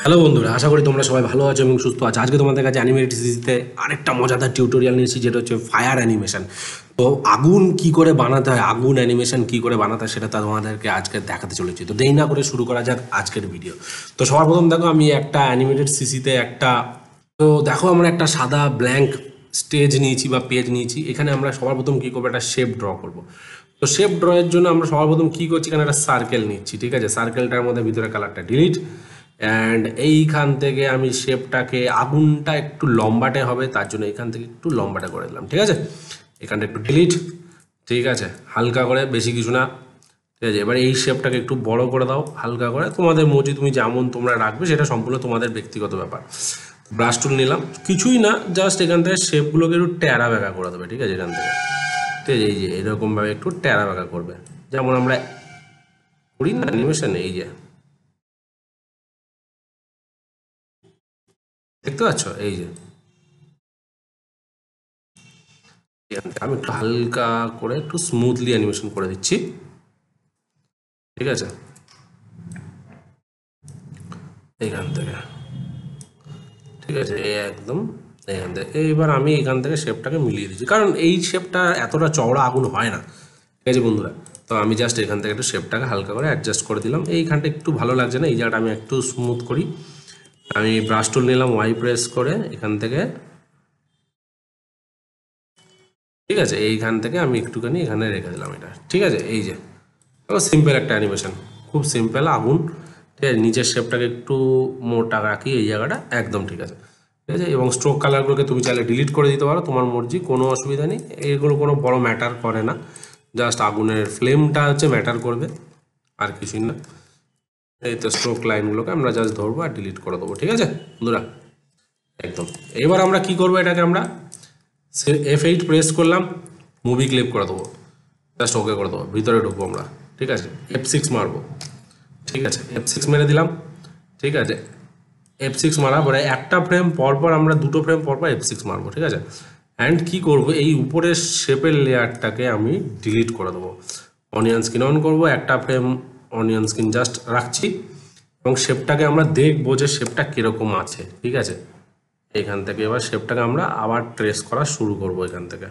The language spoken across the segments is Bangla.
হ্যালো বন্ধুরা, আশা করি তোমরা সবাই ভালো আছো এবং সুস্থ আছো। আজকে তোমাদের কাছে অ্যানিমেটেড সিরিজতে আরেকটা মজাদার টিউটোরিয়াল নিয়েছি, যেটা হচ্ছে ফায়ার অ্যানিমেশন। তো আগুন কি করে বানাতে হয়, আগুন অ্যানিমেশন কি করে বানাতে হয়, সেটা তোমাদেরকে আজকে দেখাতে চলেছি। তো দেরি না করে শুরু করা যাক আজকের ভিডিও। তো সবার প্রথম দেখো, আমি একটা অ্যানিমেটেড সিসিতে দেখো আমরা একটা সাদা ব্ল্যাঙ্ক স্টেজ নিয়েছি বা পেজ নিয়েছি। এখানে আমরা সবার প্রথম কী করবো, একটা শেপ ড্র করব। তো শেপ ড্রয়ের জন্য আমরা সবার প্রথম কী করছি, এখানে একটা সার্কেল নিচ্ছি। ঠিক আছে, সার্কেলটার মধ্যে ভিতরে কালারটা ডিলিট, অ্যান্ড এইখান থেকে আমি শেপটাকে, আগুনটা একটু লম্বাটে হবে তার জন্য এখান থেকে একটু লম্বাটে করে দিলাম। ঠিক আছে, এখানটা একটু ডিলিট। ঠিক আছে, হালকা করে, বেশি কিছু না। ঠিক আছে, এবার এই শেপটাকে একটু বড় করে দাও হালকা করে, তোমাদের মর্জি, তুমি যেমন তোমরা রাখবে সেটা সম্পূর্ণ তোমাদের ব্যক্তিগত ব্যাপার। ব্রাশ টুল নিলাম, কিছুই না, জাস্ট এখান থেকে শেপগুলোকে একটু ট্যারা ব্যাকা করে দেবে। ঠিক আছে, এখান থেকে, ঠিক আছে, এই যে এরকমভাবে একটু ট্যারা ব্যাকা করবে, যেমন আমরা করি না অ্যানিমেশনে। এই যে দেখতে পাচ্ছ, এই যে আমি একটু হালকা করে একটু স্মুথলি অ্যানিমেশন করে দিচ্ছি। ঠিক আছে, এইখান থেকে, ঠিক আছে, এই একদম এখান থেকে। এইবার আমি এখান থেকে শেপটাকে মিলিয়ে দিচ্ছি, কারণ এই শেপটা এতটা চওড়া আগুন হয় না। ঠিক আছে বন্ধুরা, তো আমি জাস্ট এখান থেকে একটু শেপটাকে হালকা করে অ্যাডজাস্ট করে দিলাম। এইখানটা একটু ভালো লাগছে না, এই জায়গাটা আমি একটু স্মুথ করি। আমি ব্রাশ টুল নিলাম, ওয়াই প্রেস করে এখান থেকে, ঠিক আছে, এইখান থেকে আমি একটুখানি এখানে রেখে দিলাম এটা। ঠিক আছে, এই যে সিম্পল একটা অ্যানিমেশন, খুব সিম্পল আগুন। ঠিক আছে, নিচের শেপটাকে একটু মোটা রাখি, এই জায়গাটা একদম ঠিক আছে। ঠিক আছে, এবং স্ট্রোক কালারগুলোকে তুমি চাইলে ডিলিট করে দিতে পারো, তোমার মর্জি, কোনো অসুবিধা নেই। এগুলো কোনো বড় ম্যাটার করে না, জাস্ট আগুনের ফ্লেমটা হচ্ছে ম্যাটার করবে, আর কিছুই না। এই তো স্ট্রোক লাইনগুলোকে আমরা জাস্ট ধরবো আর ডিলিট করে দেবো। ঠিক আছে বন্ধুরা, একদম। এবার আমরা কি করবো, এটাকে আমরা F8 প্রেস করলাম, মুভি ক্লিপ করে দেবো, জাস্ট ওকে করে দেবো, ভিতরে ঢুকবো আমরা। ঠিক আছে, F6 মারবো। ঠিক আছে, F6 মেরে দিলাম। ঠিক আছে, F6 মারা পরে একটা ফ্রেম পরপর আমরা, দুটো ফ্রেম পরপর F6 মারবো। ঠিক আছে, অ্যান্ড কি করব, এই উপরের শেপের লেয়ারটাকে আমি ডিলিট করে দেবো। অনিয়ন স্ক্রিন অন করবো, একটা ফ্রেম অনিয়ন স্ক্রিন জাস্ট রাখছি, এবং শেপটাকে আমরা দেখবো যে শেপটা কীরকম আছে। ঠিক আছে, এখান থেকে এবার শেপটাকে আমরা আবার ট্রেস করা শুরু করব এখান থেকে।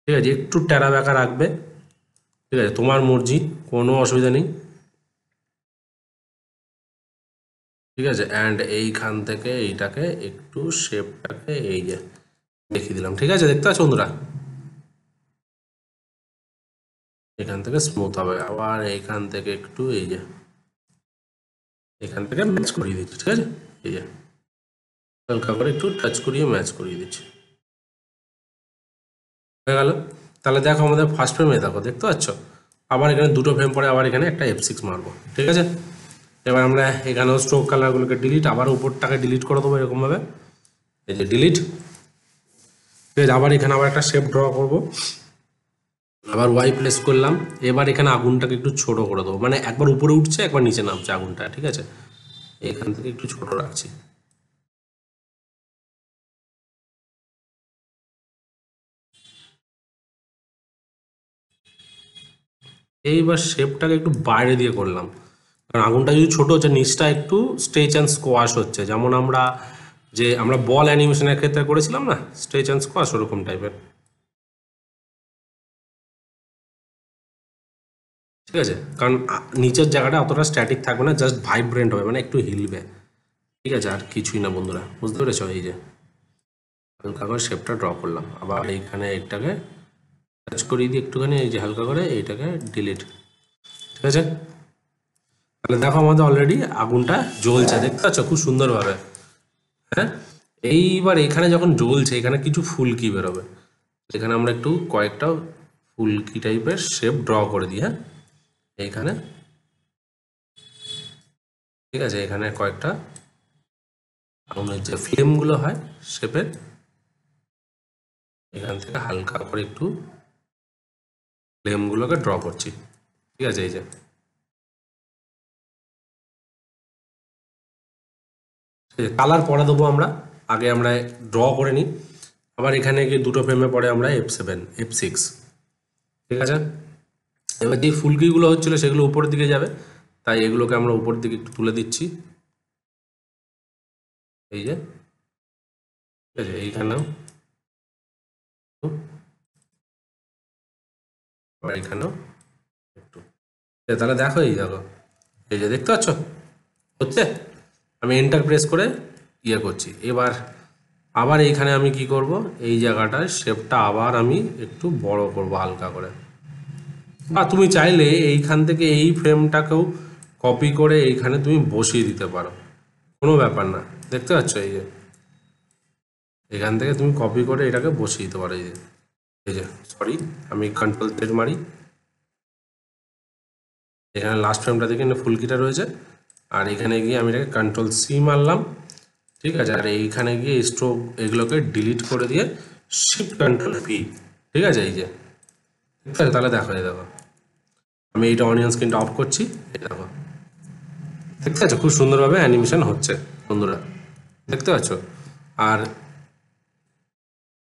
ঠিক আছে, একটু ট্যারা ব্যাকা রাখবে। ঠিক আছে, তোমার মর্জি, কোনো অসুবিধা নেই। ঠিক আছে, অ্যান্ড এইখান থেকে এইটাকে একটু শেপটাকে এই যে দেখিয়ে দিলাম। ঠিক আছে, দেখতে পাচ্ছ বন্ধুরা, এখান থেকে স্মুথ হবে। আবার এইখান থেকে একটু এই যে এখান থেকে ম্যাচ করিয়ে দিচ্ছি। ঠিক আছে, এই যে হালকা করে একটু টাচ করিয়ে ম্যাচ করিয়ে দিচ্ছি, হয়ে গেল। তাহলে দেখো আমাদের ফার্স্ট ফ্রেমে, দেখো, দেখতে পাচ্ছ, আবার এখানে দুটো ফ্রেম পরে আবার এখানে একটা F6 মারবো। ঠিক আছে, এবার আমরা এখানেও স্ট্রোক কালারগুলোকে ডিলিট, আবার উপরটাকে ডিলিট করে দেবো এরকমভাবে, এই যে ডিলিট। ঠিক আছে, আবার এখানে আবার একটা শেপ ড্র করব, আবার ওয়াই প্লেস করলাম। এবার এখানে আগুনটাকে একটু ছোট করে দেবো, মানে একবার উপরে উঠছে একবার নিচে নামছে আগুনটা। ঠিক আছে, এখান থেকে একটু ছোট রাখছি। এইবার শেপটাকে একটু বাইরে দিয়ে করলাম, কারণ আগুনটা যদি ছোট হচ্ছে, নিচটা একটু স্ট্রেচ অ্যান্ড স্কোয়াশ হচ্ছে, যেমন আমরা বল অ্যানিমেশনের ক্ষেত্রে করেছিলাম না, স্ট্রেচ অ্যান্ড স্কোয়াশ, ওরকম টাইপের। ঠিক আছে, কারণ নিচের জায়গাটা অতটা স্ট্যাটিক থাকবে না, জাস্ট ভাইব্রেন্ট হবে, মানে একটু হিলবে। ঠিক আছে, আর কিছুই না বন্ধুরা, বুঝতে পেরেছ? এই যে হালকা করে শেপটা ড্র করলাম, আবার এইখানে এটাকে টাচ করিয়ে দিই একটুখানি, এই যে হালকা করে এইটাকে ডিলিট। ঠিক আছে, তাহলে দেখো আমাদের অলরেডি আগুনটা জ্বলছে, দেখতে পাচ্ছ খুব সুন্দরভাবে। হ্যাঁ, এইবার এখানে যখন জ্বলছে, এখানে কিছু ফুলকি বেরোবে, এখানে আমরা একটু কয়েকটা ফুলকি টাইপের শেপ ড্র করে দিই। হ্যাঁ, এইখানে, ঠিক আছে, এখানে কয়েকটা আগুনের যে ফ্লেমগুলো হয় শেপের, এখান থেকে হালকা করে একটু ফ্লেমগুলোকে ড্র করছি। ঠিক আছে, এই যে কালার পরে দেবো আমরা, আগে আমরা ড্র করে নিই। আবার এখানে গিয়ে দুটো ফ্রেমে পরে আমরা F7 F6। ঠিক আছে, এবার যে ফুলকিগুলো হচ্ছিলো সেগুলো উপরের দিকে যাবে, তাই এগুলোকে আমরা উপর দিকে একটু তুলে দিচ্ছি, এই যে, ঠিক আছে, এইখানেও এইখানেও একটু, তাহলে দেখো, এই দেখো, এই যে দেখতে পাচ্ছ হচ্ছে। আমি এন্টার প্রেস করে ইয়ে করছি। এবার আবার এইখানে আমি কি করব, এই জায়গাটায় শেপটা আবার আমি একটু বড় করব হালকা করে। বা তুমি চাইলে এইখান থেকে এই ফ্রেমটাকেও কপি করে এইখানে তুমি বসিয়ে দিতে পারো, কোনো ব্যাপার না। দেখতে পাচ্ছ, এই যে এখান থেকে তুমি কপি করে এটাকে বসিয়ে দিতে পারো। এই যে সরি, আমি কন্ট্রোল জেড মারি, এখানে লাস্ট ফ্রেমটা দেখে ফুলকিটা রয়েছে, আর এখানে গিয়ে আমি এটাকে কন্ট্রোল সি মারলাম, ঠিক আছে। আর এইখানে গিয়ে স্ট্রোক এগুলোকে ডিলিট করে দিয়ে শিফট কন্ট্রোল ভি, ঠিক আছে, এই যে, ঠিক আছে। তাহলে দেখো, এই দেখো, আমি এইটা অনিয়ন স্ক্রিনটা অফ করছি, এই দেখো, দেখতে পাচ্ছ খুব সুন্দরভাবে অ্যানিমেশন হচ্ছে বন্ধুরা, দেখতে পাচ্ছ। আর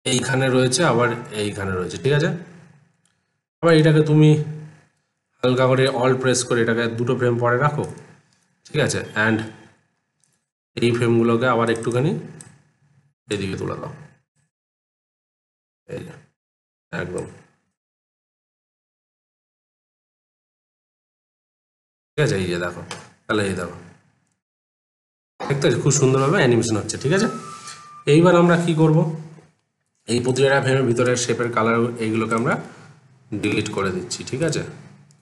এইখানে রয়েছে, আবার এইখানে রয়েছে, ঠিক আছে। আবার এটাকে তুমি হালকা করে অল প্রেস করে এটাকে দুটো ফ্রেম পরে রাখো, ঠিক আছে। অ্যান্ড এই ফ্রেমগুলোকে আবার একটুখানি এদিকে তুলে দাও, এই যে একদম, ঠিক আছে। এই যে দেখো, তাহলে এই দেখো, দেখতে পাচ্ছি খুব সুন্দরভাবে অ্যানিমেশন হচ্ছে, ঠিক আছে। এইবার আমরা কি করব, এই প্রতিটা ফ্রেমের ভিতরের শেপের কালার এইগুলোকে আমরা ডিলিট করে দিচ্ছি, ঠিক আছে।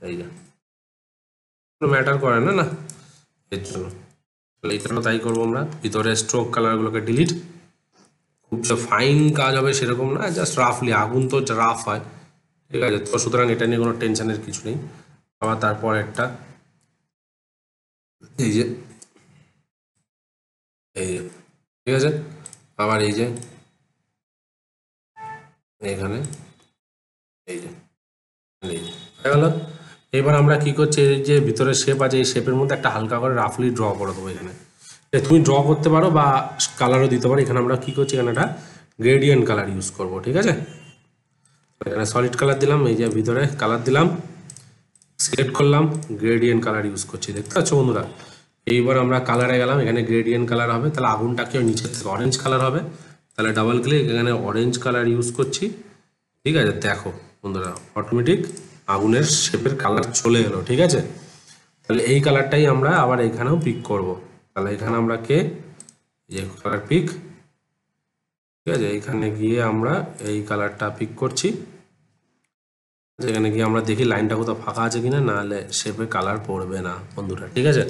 এই যে কোনো ম্যাটার করে না, না, এর জন্য এইখানেও তাই করবো আমরা। ভিতরে স্ট্রোক কালারগুলোকে ডিলিট, খুব যে ফাইন কাজ হবে সেরকম না, জাস্ট রাফলি, আগুন তো রাফ হয়, ঠিক আছে। তো সুতরাং এটা নিয়ে কোনো টেনশনের কিছু নেই। আবার তারপর একটা, এই যে, এই যে, ঠিক আছে। আবার এই যে এখানে, এই যে, এই যে হয়ে গেল। এবার আমরা কি করছি, এই যে ভিতরে শেপ আছে, এই শেপের মধ্যে একটা হালকা করে রাফলি ড্র করে দেবো এখানে। তুমি ড্র করতে পারো বা কালারও দিতে পারো। এখানে আমরা কি করছি, এখানে একটা গ্রেডিয়েন্ট কালার ইউজ করব, ঠিক আছে। এখানে সলিড কালার দিলাম, এই যে ভিতরে কালার দিলাম, সিলেক্ট করলাম, গ্রেডিয়েন্ট কালার ইউজ করছি, দেখতে পাচ্ছ বন্ধুরা। এইবার আমরা কালারে গেলাম, এখানে গ্রেডিয়েন্ট কালার হবে, তাহলে আগুনটাকে নিচের থেকে অরেঞ্জ কালার হবে, তাহলে ডাবল ক্লিক, এখানে অরেঞ্জ কালার ইউজ করছি, ঠিক আছে। দেখো বন্ধুরা, অটোমেটিক আগুনের শেপের কালার চলে এলো, ঠিক আছে। তাহলে এই কালারটাই আমরা আবার এখানেও পিক করব। তাহলে এখানে আমরা যে কালার পিক, ঠিক আছে, এইখানে গিয়ে আমরা এই কালারটা পিক করছি। এখানে গিয়ে আমরা দেখি লাইনটা কোথাও ফাঁকা আছে কিনা, নাহলে শেপে কালার পড়বে না বন্ধুরা, ঠিক আছে।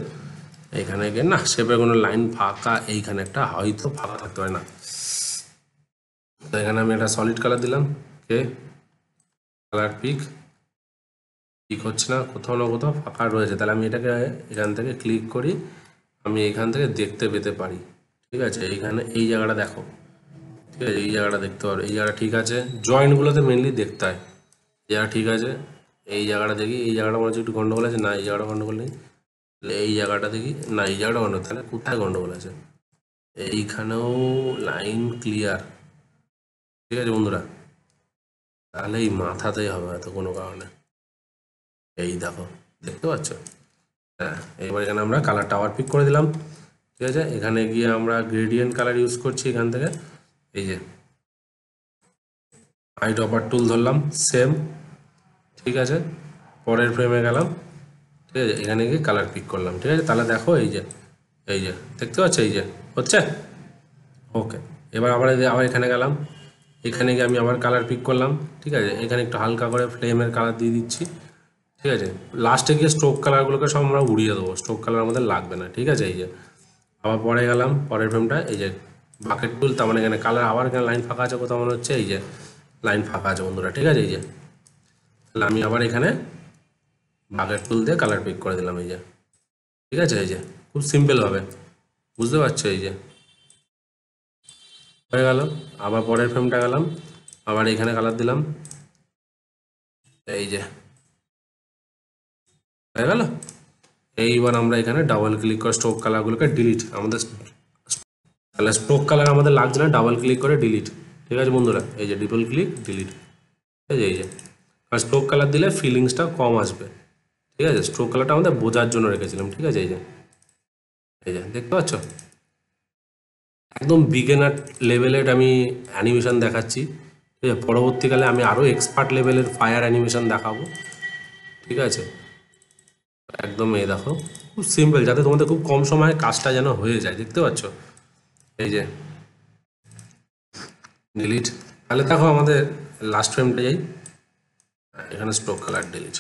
এইখানে গিয়ে না, শেপে কোনো লাইন ফাঁকা, এইখানে একটা হয়তো ফাঁকা থাকতে পারে না। তো এখানে আমি একটা সলিড কালার দিলাম, কালার পিক হচ্ছে না, কোথাও না কোথাও ফাঁকা রয়েছে। তাহলে আমি এটাকে এখান থেকে ক্লিক করি, আমি এখান থেকে দেখতে পেতে পারি, ঠিক আছে। এইখানে এই জায়গাটা দেখো, ঠিক আছে, এই জায়গাটা দেখতে পারো, এই জায়গাটা ঠিক আছে। জয়েন্টগুলোতে মেনলি দেখতে হয়, জায়গা ঠিক আছে। এই জায়গাটা দেখি, এই জায়গাটা মনে হচ্ছে একটু গন্ডগোল আছে, না এই জায়গাটা গন্ডগোল নেই। এই জায়গাটা দেখি, না এই জায়গাটা গন্ডগোল, তাহলে কোথায় গন্ডগোল আছে? এইখানেও লাইন ক্লিয়ার, ঠিক আছে বন্ধুরা। তাহলে এই মাথাতেই হবে হয়তো কোনো কারণে, এই দেখো, দেখতে পাচ্ছ। হ্যাঁ, এবার এখানে আমরা কালারটা আবার পিক করে দিলাম, ঠিক আছে। এখানে গিয়ে আমরা গ্রেডিয়েন্ট কালার ইউজ করছি, এখান থেকে এই যে হাইট অপার টুল ধরলাম, সেম, ঠিক আছে। পরের ফ্রেমে গেলাম, ঠিক আছে, এখানে গিয়ে কালার পিক করলাম, ঠিক আছে। তাহলে দেখো, এই যে দেখতে পাচ্ছ, এই যে হচ্ছে, ওকে। এবার আবার এখানে গেলাম, এখানে গিয়ে আমি আবার কালার পিক করলাম, ঠিক আছে। এখানে একটু হালকা করে ফ্লেমের কালার দিয়ে দিচ্ছি, ঠিক আছে। লাস্টে গিয়ে স্ট্রোক কালারগুলোকে সব আমরা উড়িয়ে দেবো, স্ট্রোক কালার আমাদের লাগবে না, ঠিক আছে। এই যে আবার পরে গেলাম, পরের ফ্রেমটা, এই যে বাকেট টুল, তার মানে এখানে কালার, আবার এখানে লাইন ফাঁকা আছে কোথাও মনে হচ্ছে, এই যে লাইন ফাঁকা আছে বন্ধুরা, ঠিক আছে। এই যে তাহলে আমি আবার এখানে বাকেট টুল দিয়ে কালার পিক করে দিলাম, এই যে, ঠিক আছে। এই যে খুব সিম্পলভাবে, বুঝতে পারছো, এই যে হয়ে গেল। আবার পরের ফ্রেমটা গেলাম, আবার এখানে কালার দিলাম, এই যে হয়ে গেল। এইবার আমরা এখানে ডাবল ক্লিক করে স্ট্রোক কালারগুলোকে ডিলিট, আমাদের তাহলে স্ট্রোক কালার আমাদের লাগছে না, ডাবল ক্লিক করে ডিলিট, ঠিক আছে বন্ধুরা। এই যে ডাবল ক্লিক ডিলিট, ঠিক আছে। এই যে আর স্ট্রোক কালার দিলে ফিলিংসটা কম আসবে, ঠিক আছে, স্ট্রোক কালারটা আমাদের বোঝার জন্য রেখেছিলাম। ঠিক আছে, এই যে দেখতে পাচ্ছ, একদম বিগিনার লেভেলের আমি অ্যানিমেশন দেখাচ্ছি। ঠিক আছে, পরবর্তীকালে আমি আরও এক্সপার্ট লেভেলের ফায়ার অ্যানিমেশন দেখাবো। ঠিক আছে, একদম এই দেখো খুব সিম্পল, যাতে তোমাদের খুব কম সময়ে কাজটা যেন হয়ে যায়। দেখতে পাচ্ছ, এই যে ডিলিট। তাহলে দেখো আমাদের লাস্ট ফ্রেমটা যাই, এখানে স্ট্রোক কালার ডিলিট।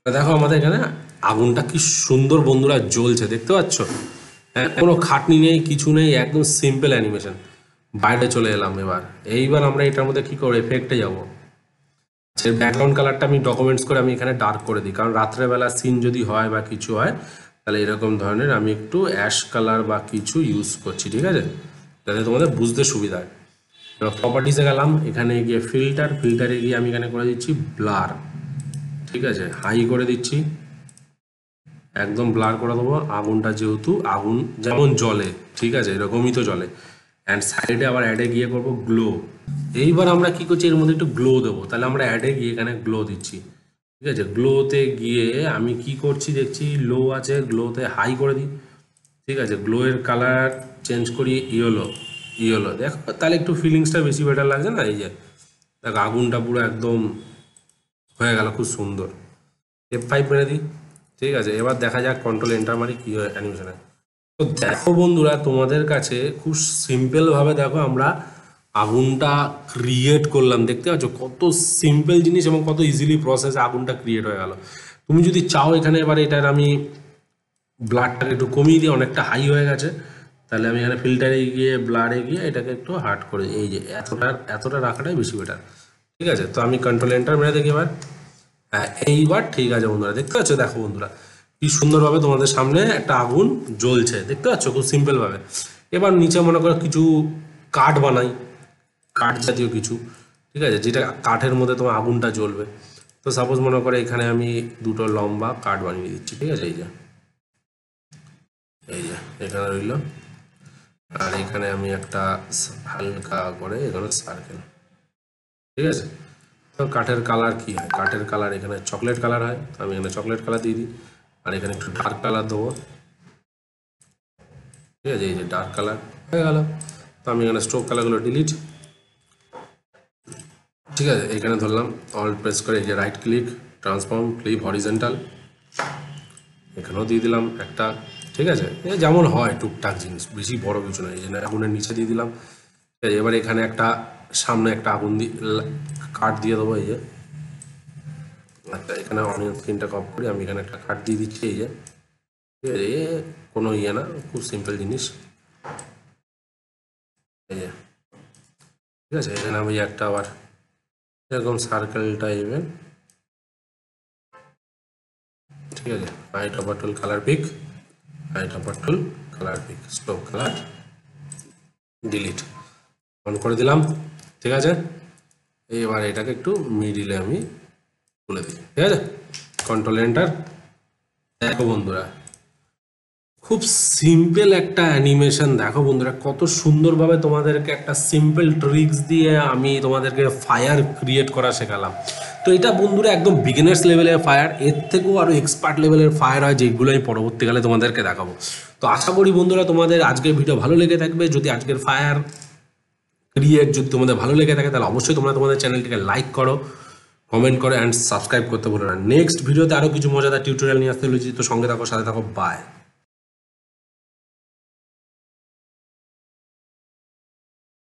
দেখো আমাদের এখানে আগুনটা কি সুন্দর বন্ধুরা জ্বলছে, দেখতে পাচ্ছ। হ্যাঁ, কোনো খাটনি নেই, কিছু নেই, একদম সিম্পল অ্যানিমেশন। বাইরে চলে এলাম। এইবার আমরা এটার মধ্যে কি করবো, এফেক্টে যাবো। ব্যাকগ্রাউন্ড কালারটা আমি ডকুমেন্টস করে আমি এখানে ডার্ক করে দিই, কারণ রাত্রেবেলা সিন যদি হয় বা কিছু হয় তাহলে এরকম ধরনের আমি একটু অ্যাশ কালার বা কিছু ইউজ করছি। ঠিক আছে, যাতে তোমাদের বুঝতে সুবিধা হয়। এবার প্রপার্টিসে গেলাম, এখানে গিয়ে ফিল্টারে গিয়ে আমি এখানে করে দিচ্ছি ব্লার। ঠিক আছে, হাই করে দিচ্ছি, একদম ব্লার করে দেবো। আগুনটা যেহেতু আগুন যেমন জলে, ঠিক আছে, এরকমই তো জলে। অ্যান্ড সাইডে আবার অ্যাডে গিয়ে করবো গ্লো। এইবার আমরা কি করছি, এর মধ্যে একটু গ্লো দেবো, তাহলে আমরা অ্যাডে গিয়ে এখানে গ্লো দিচ্ছি। ঠিক আছে, গ্লোতে গিয়ে আমি কি করছি দেখছি, লো আছে, গ্লোতে হাই করে দিই। ঠিক আছে, গ্লোয়ের কালার চেঞ্জ করি ইয়েলো দেখো, তাহলে একটু ফিলিংসটা বেশি বেটার লাগছে না। এই যে দেখো আগুনটা পুরো একদম হয়ে গেল, খুব সুন্দর। F5 মেরে দিই। ঠিক আছে, এবার দেখা যাক কন্ট্রোল এন্টার মারি কি হয় অ্যানিমেশনে। তো দেখো বন্ধুরা, তোমাদের কাছে খুব সিম্পলভাবে দেখো আমরা আগুনটা ক্রিয়েট করলাম। দেখতে পাচ্ছ কত সিম্পল জিনিস এবং কত ইজিলি প্রসেসে আগুনটা ক্রিয়েট হয়ে গেল। তুমি যদি চাও এখানে এবার এটার আমি ব্লাডটাকে একটু কমিয়ে দিই, অনেকটা হাই হয়ে গেছে, তাহলে আমি এখানে ফিল্টারে গিয়ে ব্লারে গিয়ে এটাকে একটু হার্ড করে দিই। এই যে এতটা রাখাটাই বেশি বেটার। ঠিক আছে, তো আমি কন্ট্রোল এন্টার মেরে দেখি এবার। হ্যাঁ, এইবার ঠিক আছে বন্ধুরা, দেখতে পাচ্ছ, দেখো বন্ধুরা কি সুন্দরভাবে তোমাদের সামনে একটা আগুন জ্বলছে। দেখতে পাচ্ছ খুব সিম্পলভাবে। এবার নিচে মনে করো কিছু কাঠ বানাই, কাঠ জাতীয় কিছু। ঠিক আছে, যেটা কাঠের মধ্যে তোমার আগুনটা জ্বলবে। তো সাপোজ মনে করে এখানে আমি দুটো লম্বা কাঠ বানিয়ে দিচ্ছি। ঠিক আছে, এই যে এখানে রইল, আর এখানে আমি একটা হালকা করে এখানে সার্কেল। ঠিক আছে, তো কাঠের কালার কি হয়, কাঠের কালার এখানে চকলেট কালার হয়, তো আমি এখানে চকলেট কালার দিয়ে দিই। আর এখানে একটু ডার্ক কালার দেবো। ঠিক আছে, এই যে ডার্ক কালার হয়ে গেল। তো আমি এখানে স্ট্রোক কালারগুলো ডিলিট। ঠিক আছে, এখানে ধরলাম অল প্রেস করে এই যে right click, transform, clip horizontal, এখানেও দিয়ে দিলাম একটা। ঠিক আছে, যেমন হয় টুকটাক জিনিস, বেশি বড় কিছু নয়। এই যে আগুনের নিচে দিয়ে দিলাম। ঠিক আছে, এবার এখানে একটা সামনে একটা আগুন দিয়ে কাঠ দিয়ে দেবো। এই যে আচ্ছা, এখানে অনিয়ন স্ক্রিনটা কপ করি, আমি এখানে একটা কাঠ দিয়ে দিচ্ছি। এই যে ঠিক আছে, কোনো ইয়ে না, খুব সিম্পল জিনিস। এই যে ঠিক আছে, এখানে আমি একটা আবার এরকম সার্কেল টাইপের। ঠিক আছে, height of tool colour pick, height of tool colour pick, stroke colour delete on করে দিলাম। ঠিক আছে, এবার এটাকে একটু মিডিলে আমি তুলে দিই। ঠিক আছে, কন্ট্রোল এন্টার। দেখো বন্ধুরা, খুব সিম্পল একটা অ্যানিমেশন। দেখো বন্ধুরা কত সুন্দরভাবে তোমাদেরকে একটা সিম্পল ট্রিক্স দিয়ে আমি তোমাদেরকে ফায়ার ক্রিয়েট করা শেখালাম। তো এটা বন্ধুরা একদম বিগিনার্স লেভেলের ফায়ার, এর থেকেও আরও এক্সপার্ট লেভেলের ফায়ার হয়, যেগুলো আমি পরবর্তীকালে তোমাদেরকে দেখাবো। তো আশা করি বন্ধুরা তোমাদের আজকের ভিডিও ভালো লেগে থাকবে। যদি আজকের ফায়ার ক্রিয়েট যদি তোমাদের ভালো লেগে থাকে তাহলে অবশ্যই তোমরা তোমাদের চ্যানেলটিকে লাইক করো, কমেন্ট করো অ্যান্ড সাবস্ক্রাইব করতে ভুলো না। নেক্সট ভিডিওতে আরও কিছু মজাদার টিউটোরিয়াল নিয়ে আসতে চলেছি, তো সঙ্গে থাকো, সাথে থাকো, বাই।